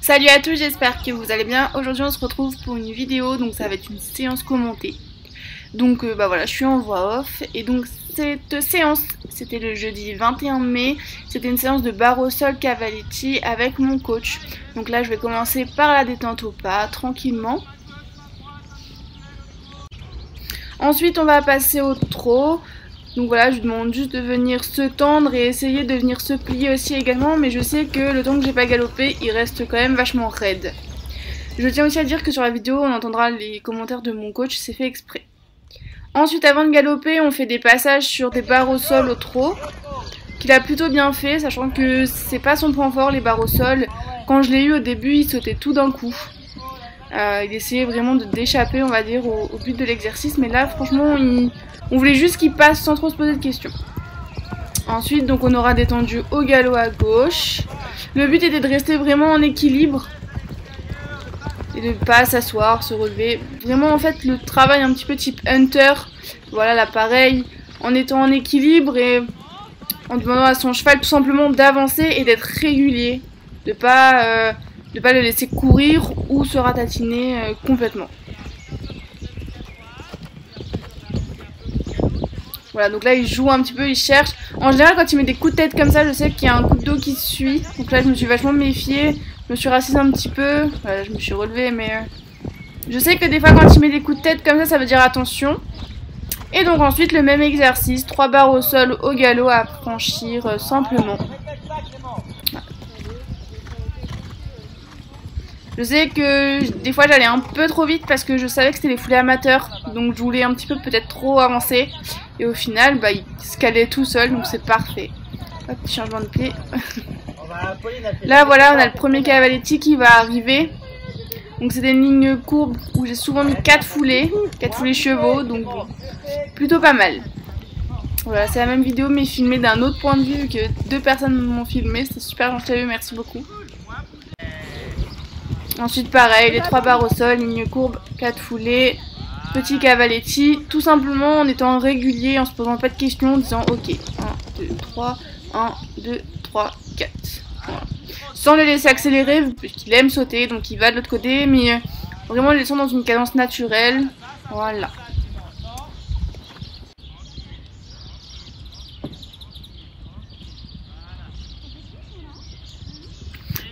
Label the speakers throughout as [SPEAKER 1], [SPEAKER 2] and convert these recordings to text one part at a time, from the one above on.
[SPEAKER 1] Salut à tous, j'espère que vous allez bien. Aujourd'hui on se retrouve pour une vidéo, donc ça va être une séance commentée. Donc voilà, je suis en voix off. Et donc cette séance, c'était le jeudi 21 mai. C'était une séance de barre au sol cavaletti avec mon coach. Donc là je vais commencer par la détente au pas, tranquillement. Ensuite on va passer au trot. Donc voilà, je lui demande juste de venir se tendre et essayer de venir se plier aussi également, mais je sais que le temps que j'ai pas galopé, il reste quand même vachement raide. Je tiens aussi à dire que sur la vidéo, on entendra les commentaires de mon coach, c'est fait exprès. Ensuite, avant de galoper, on fait des passages sur des barres au sol au trot, qu'il a plutôt bien fait, sachant que c'est pas son point fort, les barres au sol. Quand je l'ai eu au début, il sautait tout d'un coup. Il essayait vraiment d'échapper, on va dire, au but de l'exercice, mais là, franchement, on voulait juste qu'il passe sans trop se poser de questions. Ensuite, donc on aura détendu au galop à gauche. Le but était de rester vraiment en équilibre et de ne pas s'asseoir, se relever. Vraiment, en fait, le travail un petit peu type hunter. Voilà, là, pareil, en étant en équilibre et en demandant à son cheval tout simplement d'avancer et d'être régulier. De pas le laisser courir ou se ratatiner complètement. Voilà, donc là il joue un petit peu, il cherche. En général quand il met des coups de tête comme ça, je sais qu'il y a un coup de dos qui suit. Donc là je me suis vachement méfiée, je me suis rassise un petit peu. Voilà, je me suis relevée mais je sais que des fois quand il met des coups de tête comme ça veut dire attention. Et donc ensuite le même exercice, 3 barres au sol au galop à franchir simplement. Voilà. Je sais que des fois j'allais un peu trop vite parce que je savais que c'était les foulées amateurs. Donc je voulais un petit peu peut-être trop avancer. Et au final, bah, il se calait tout seul, donc c'est parfait. Hop, petit changement de pied. Là, voilà, on a le premier cavaletti qui va arriver. Donc c'est une ligne courbe où j'ai souvent mis 4 foulées chevaux, donc bon, plutôt pas mal. Voilà, c'est la même vidéo mais filmée d'un autre point de vue que 2 personnes m'ont filmé. C'était super gentil, merci beaucoup. Ensuite, pareil, les 3 barres au sol, ligne courbe, 4 foulées. Petit cavaletti, tout simplement en étant régulier, en se posant pas de questions, en disant ok, 1, 2, 3, 1, 2, 3, 4. Voilà. Sans le laisser accélérer, puisqu'il aime sauter, donc il va de l'autre côté, mais vraiment le laissant dans une cadence naturelle. Voilà.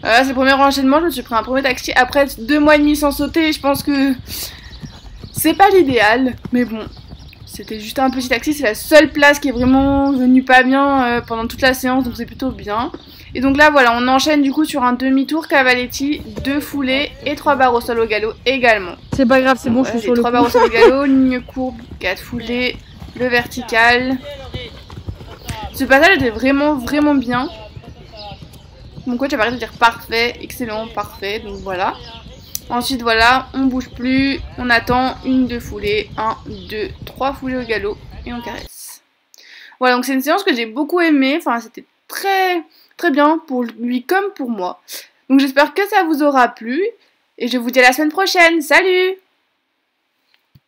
[SPEAKER 1] Voilà, c'est le premier enchaînement, je me suis pris un premier taxi après 2 mois et demi sans sauter, je pense que c'est pas l'idéal, mais bon, c'était juste un petit taxi, c'est la seule place qui est vraiment venue pas bien pendant toute la séance, donc c'est plutôt bien. Et donc là, voilà, on enchaîne du coup sur un demi-tour cavaletti, 2 foulées et 3 barres au sol au galop également.
[SPEAKER 2] C'est pas grave, c'est bon, je suis sur le
[SPEAKER 1] 3 barres au sol au galop, ligne courbe, 4 foulées, le vertical. Ce passage était vraiment bien. Mon coach a parlé de dire parfait, excellent, parfait, donc voilà. Ensuite, voilà, on bouge plus, on attend 1, 2 foulées, 1, 2, 3 foulées au galop et on caresse. Voilà, donc c'est une séance que j'ai beaucoup aimée, enfin c'était très bien pour lui comme pour moi. Donc j'espère que ça vous aura plu et je vous dis à la semaine prochaine, salut!